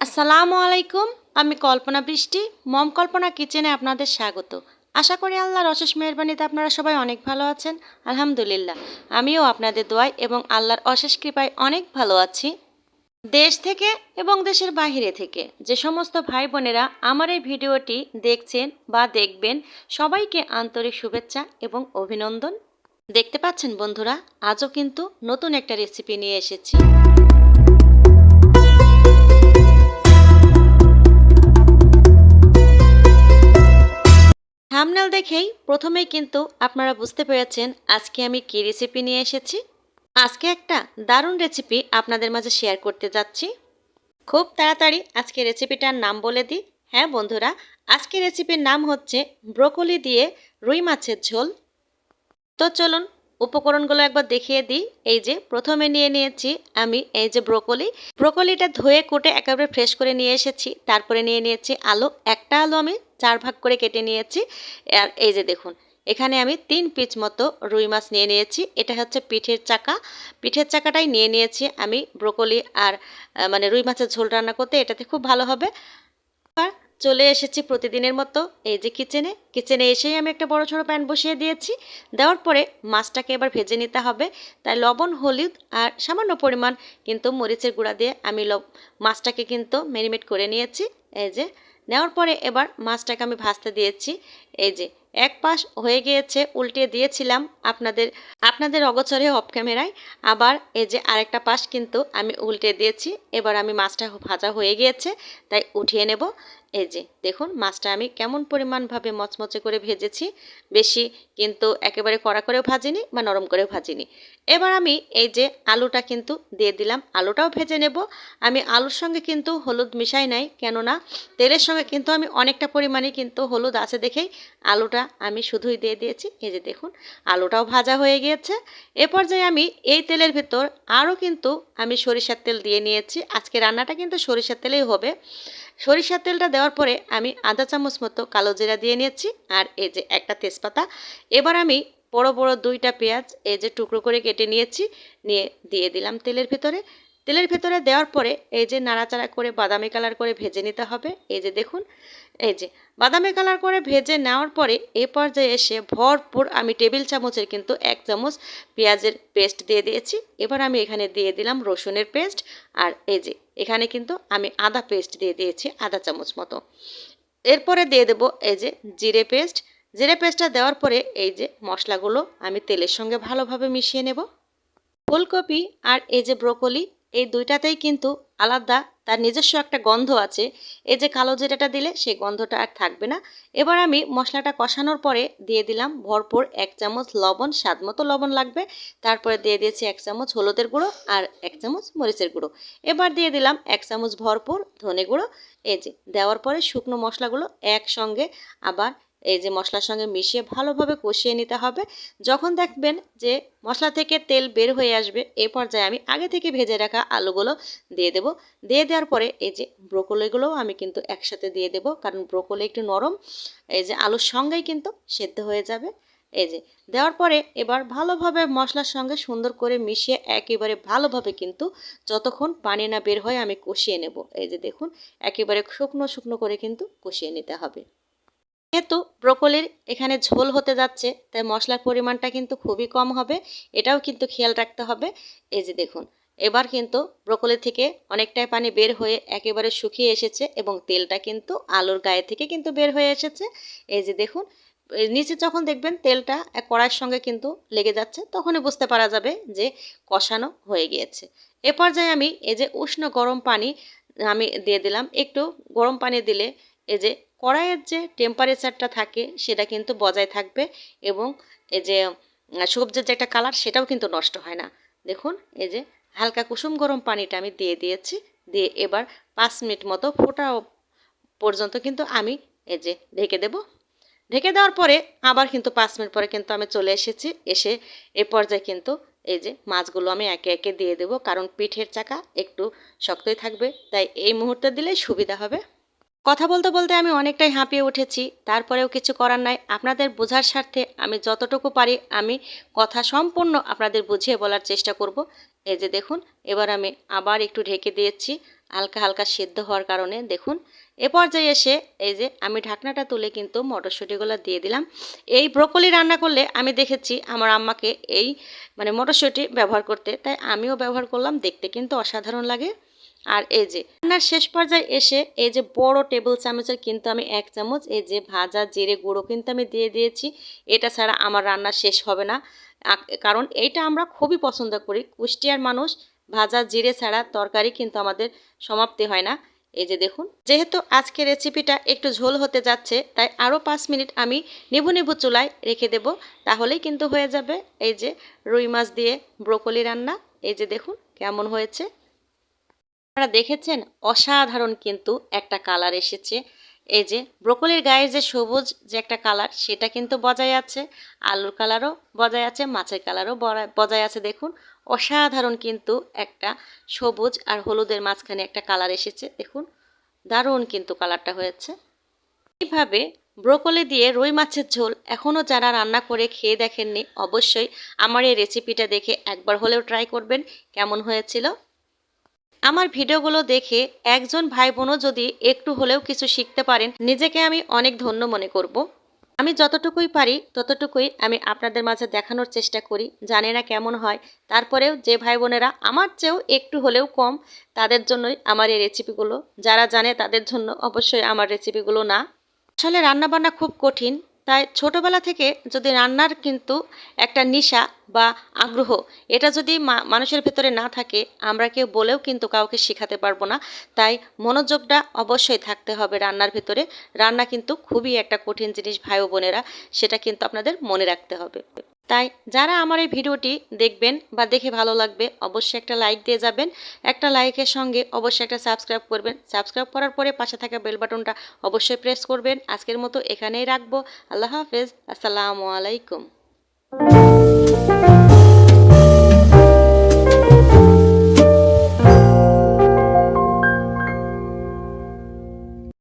আসসালামু আলাইকুম। আমি কল্পনা বৃষ্টি, মম কল্পনা কিচেনে আপনাদের স্বাগত। আশা করি আল্লাহর অশেষ মেহেরবানিতে আপনারা সবাই অনেক ভালো আছেন। আলহামদুলিল্লাহ, আমিও আপনাদের দোয়ায় এবং আল্লাহর অশেষ কৃপায় অনেক ভালো আছি। দেশ থেকে এবং দেশের বাইরে থেকে যে সমস্ত ভাই বোনেরা আমার এই ভিডিওটি দেখছেন বা দেখবেন, সবাইকে আন্তরিক শুভেচ্ছা এবং অভিনন্দন। দেখতে পাচ্ছেন বন্ধুরা, আজও কিন্তু নতুন একটা রেসিপি নিয়ে এসেছি। থাম্বনেল দেখেই প্রথমেই কিন্তু আপনারা বুঝতে পেরেছেন আজকে আমি কী রেসিপি নিয়ে এসেছি। আজকে একটা দারুণ রেসিপি আপনাদের মাঝে শেয়ার করতে যাচ্ছি। খুব তাড়াতাড়ি আজকে রেসিপিটার নাম বলে দিই। হ্যাঁ বন্ধুরা, আজকে রেসিপির নাম হচ্ছে ব্রোকলি দিয়ে রুই মাছের ঝোল। তো চলুন উপকরণগুলো একবার দেখিয়ে দিই। এই যে প্রথমে নিয়ে নিয়েছি আমি এই যে ব্রোকলিটা ধুয়ে কুটে একেবারে ফ্রেশ করে নিয়ে এসেছি। তারপরে নিয়ে নিয়েছি আলু, একটা আলু আমি 4 ভাগ করে কেটে নিয়েছি। আর এই যে দেখুন, এখানে আমি 3 পিস মতো রুই মাছ নিয়ে নিয়েছি। এটা হচ্ছে পিঠের চাকাটাই নিয়ে নিয়েছি আমি ব্রোকলি আর মানে রুই মাছের ঝোল রান্না করতে, এটাতে খুব ভালো হবে। চলে এসেছি প্রতিদিনের মতো এই যে কিচেনে এসেই আমি একটা বড় ছোট প্যান বসিয়ে দিয়েছি। দেওয়ার পরে মাছটাকে এবার ভেজে নিতে হবে। তাই লবণ, হলুদ আর সামান্য পরিমাণ কিন্তু মরিচের গুঁড়া দিয়ে আমি মাছটাকে কিন্তু ম্যারিনেট করে নিয়েছি। এই যে নেওয়ার পরে এবার মাছটাকে আমি ভাজতে দিয়েছি। এই যে এক পাশ হয়ে গিয়েছে, উল্টে দিয়েছিলাম আপনাদের অগোচরে অফ ক্যামেরায়। আবার এই যে আরেকটা পাশ কিন্তু আমি উল্টে দিয়েছি। এবার আমি মাছটা ভাজা হয়ে গিয়েছে, তাই উঠিয়ে নেব। এই যে দেখুন মাছটা আমি কেমন পরিমাণভাবে মচমচে করে ভেজেছি। বেশি কিন্তু একেবারে কড়া করেও ভাজিনি বা নরম করেও ভাজিনি। এবার আমি এই যে আলুটা কিন্তু দিয়ে দিলাম, আলুটাও ভেজে নেব। আমি আলুর সঙ্গে কিন্তু হলুদ মিশাই নাই, কেননা তেলের সঙ্গে কিন্তু আমি অনেকটা পরিমাণে কিন্তু হলুদ আছে দেখেই আলুটা আমি শুধুই দিয়ে দিয়েছি। এই যে দেখুন আলুটাও ভাজা হয়ে গিয়েছে। এ পর্যায়ে আমি এই তেলের ভিতর আরও কিন্তু আমি সরিষার তেল দিয়ে নিয়েছি। আজকে রান্নাটা কিন্তু সরিষার তেলেই হবে। সরিষার তেলটা দেওয়ার পরে আমি আধা চামচ মতো কালো জিরা দিয়ে নিয়েছি, আর এই যে একটা তেজপাতা। এবার আমি বড় বড় 2টা পেঁয়াজ এই যে টুকরো করে কেটে নিয়েছি, নিয়ে দিয়ে দিলাম তেলের ভেতরে দেওয়ার পরে এই যে নাড়াচাড়া করে বাদামি কালার করে ভেজে নিতে হবে। এই যে দেখুন, এই যে বাদামি কালার করে ভেজে নেওয়ার পরে এ পর্যায়ে এসে ভরপুর আমি টেবিল চামচের কিন্তু 1 চামচ পেঁয়াজের পেস্ট দিয়ে দিয়েছি। এবার আমি এখানে দিয়ে দিলাম রসুনের পেস্ট, আর এই যে এখানে কিন্তু আমি আদা পেস্ট দিয়ে দিয়েছি আধা চামচ মতো। এরপরে দিয়ে দেব এই যে জিরে পেস্টটা দেওয়ার পরে এই যে মশলাগুলো আমি তেলের সঙ্গে ভালোভাবে মিশিয়ে নেব। ফুলকপি আর এই যে ব্রোকলি, এই দুইটাতেই কিন্তু আলাদা তার নিজস্ব একটা গন্ধ আছে। এই যে কালো জিরাটা দিলে সেই গন্ধটা আর থাকবে না। এবার আমি মশলাটা কষানোর পরে দিয়ে দিলাম ভরপুর 1 চামচ লবণ, স্বাদ মতো লবণ লাগবে। তারপরে দিয়ে দিয়েছি 1 চামচ হলুদের গুঁড়ো আর 1 চামচ মরিচের গুঁড়ো। এবার দিয়ে দিলাম 1 চামচ ভরপুর ধনে গুঁড়ো। এই যে দেওয়ার পরে শুকনো মশলাগুলো একসঙ্গে আবার এই যে মশলার সঙ্গে মিশিয়ে ভালোভাবে কষিয়ে নিতে হবে। যখন দেখবেন যে মশলা থেকে তেল বের হয়ে আসবে, এ পর্যায়ে আমি আগে থেকে ভেজে রাখা আলুগুলো দিয়ে দেব। দিয়ে দেওয়ার পরে এই যে ব্রোকলিগুলোও আমি কিন্তু একসাথে দিয়ে দেব, কারণ ব্রোকলি একটু নরম, এই যে আলুর সঙ্গেই কিন্তু সেদ্ধ হয়ে যাবে। এই যে দেওয়ার পরে এবার ভালোভাবে মশলার সঙ্গে সুন্দর করে মিশিয়ে একেবারে ভালোভাবে কিন্তু যতক্ষণ পানি না বের হয় আমি কষিয়ে নেব। এই যে দেখুন একেবারে শুকনো শুকনো করে কিন্তু কষিয়ে নিতে হবে। যেহেতু ব্রোকলির এখানে ঝোল হতে যাচ্ছে, তাই মশলার পরিমাণটা কিন্তু খুবই কম হবে, এটাও কিন্তু খেয়াল রাখতে হবে। এই যে দেখুন এবার কিন্তু ব্রোকলি থেকে অনেকটাই পানি বের হয়ে একেবারে শুকিয়ে এসেছে এবং তেলটা কিন্তু আলুর গায়ে থেকে কিন্তু বের হয়ে এসেছে। এই যে দেখুন নিচে যখন দেখবেন তেলটা কড়াইয়ের সঙ্গে কিন্তু লেগে যাচ্ছে, তখনই বুঝতে পারা যাবে যে কষানো হয়ে গিয়েছে। এ পর্যায়ে আমি এই যে উষ্ণ গরম পানি আমি দিয়ে দিলাম। একটু গরম পানি দিলে এই যে কড়াইয়ের যে টেম্পারেচারটা থাকে সেটা কিন্তু বজায় থাকবে, এবং এই যে সবজির যে একটা কালার সেটাও কিন্তু নষ্ট হয় না। দেখুন এই যে হালকা কুসুম গরম পানিটা আমি দিয়ে দিয়েছি। দিয়ে এবার 5 মিনিট মতো ফোটা পর্যন্ত কিন্তু আমি এই যে ঢেকে দেব। ঢেকে দেওয়ার পরে আবার কিন্তু 5 মিনিট পরে কিন্তু আমি চলে এসেছি। এসে এ পর্যায়ে কিন্তু এই যে মাছগুলো আমি একে একে দিয়ে দেব, কারণ পিঠের চাকা একটু শক্তই থাকবে, তাই এই মুহূর্তে দিলেই সুবিধা হবে। কথা বলতে বলতে আমি অনেকটাই হাঁপিয়ে উঠেছি, তারপরেও কিছু করার নাই। আপনাদের বোঝার স্বার্থে আমি যতটুকু পারি আমি কথা সম্পূর্ণ আপনাদের বুঝিয়ে বলার চেষ্টা করব। এই যে দেখুন, এবার আমি আবার একটু ঢেকে দিয়েছি হালকা হালকা সেদ্ধ হওয়ার কারণে। দেখুন এ পর্যায়ে এসে এই যে আমি ঢাকনাটা তুলে কিন্তু মটরশুঁটিগুলো দিয়ে দিলাম। এই ব্রোকলি রান্না করলে আমি দেখেছি আমার আম্মাকে এই মটরশুঁটি ব্যবহার করতে, তাই আমিও ব্যবহার করলাম। দেখতে কিন্তু অসাধারণ লাগে। আর এই যে রান্নার শেষ পর্যায়ে এসে এই যে বড় টেবিল চামচের কিন্তু আমি 1 চামচ এই যে ভাজা জিরে গুঁড়ো কিন্তু আমি দিয়ে দিয়েছি। এটা ছাড়া আমার রান্না শেষ হবে না, কারণ এইটা আমরা খুবই পছন্দ করি। কুষ্টিয়ার মানুষ ভাজা জিরে ছাড়া তরকারি কিন্তু আমাদের সমাপ্তি হয় না। এই যে দেখুন, যেহেতু আজকে রেসিপিটা একটু ঝোল হতে যাচ্ছে, তাই আরও 5 মিনিট আমি নিভু নিভু চুলায় রেখে দেব, তাহলেই কিন্তু হয়ে যাবে এই যে রুই মাছ দিয়ে ব্রোকলি রান্না। এই যে দেখুন কেমন হয়েছে, আপনারা দেখেছেন অসাধারণ কিন্তু একটা কালার এসেছে। এই যে ব্রোকলির গায়ের যে সবুজ যে একটা কালার, সেটা কিন্তু বজায় আছে, আলুর কালারও বজায় আছে, মাছের কালারও বজায় আছে। দেখুন অসাধারণ কিন্তু একটা সবুজ আর হলুদের মাঝখানে একটা কালার এসেছে। দেখুন দারুণ কিন্তু কালারটা হয়েছে। এইভাবে ব্রোকলি দিয়ে রুই মাছের ঝোল এখনও যারা রান্না করে খেয়ে দেখেননি, অবশ্যই আমার এই রেসিপিটা দেখে একবার হলেও ট্রাই করবেন কেমন হয়েছিল। আমার ভিডিওগুলো দেখে একজন ভাই বোনও যদি একটু হলেও কিছু শিখতে পারেন, নিজেকে আমি অনেক ধন্য মনে করব। আমি যতটুকুই পারি ততটুকুই আমি আপনাদের মাঝে দেখানোর চেষ্টা করি। জানি না কেমন হয়, তারপরেও যে ভাই বোনেরা আমার চেয়েও একটু হলেও কম, তাদের জন্যই আমার এই রেসিপিগুলো। যারা জানে তাদের জন্য অবশ্যই আমার রেসিপিগুলো না। আসলে রান্নাবান্না খুব কঠিন, তাই ছোটবেলা থেকে যদি রান্নার কিন্তু একটা নেশা বা আগ্রহ, এটা যদি মানুষের ভেতরে না থাকে, আমরা কেউ বলেও কিন্তু কাউকে শেখাতে পারবো না। তাই মনোযোগটা অবশ্যই থাকতে হবে রান্নার ভেতরে। রান্না কিন্তু খুবই একটা কঠিন জিনিস ভাই ও বোনেরা, সেটা কিন্তু আপনাদের মনে রাখতে হবে। তাই যারা আমার এই ভিডিওটি দেখবেন বা দেখে ভালো লাগবে, অবশ্যই একটা লাইক দিয়ে যাবেন। একটা লাইকের সঙ্গে অবশ্যই একটা সাবস্ক্রাইব করবেন। সাবস্ক্রাইব করার পরে পাশে থাকা বেল বাটনটা অবশ্যই প্রেস করবেন। আজকের মতো এখানেই রাখবো। আল্লাহ হাফেজ, আসসালামু আলাইকুম।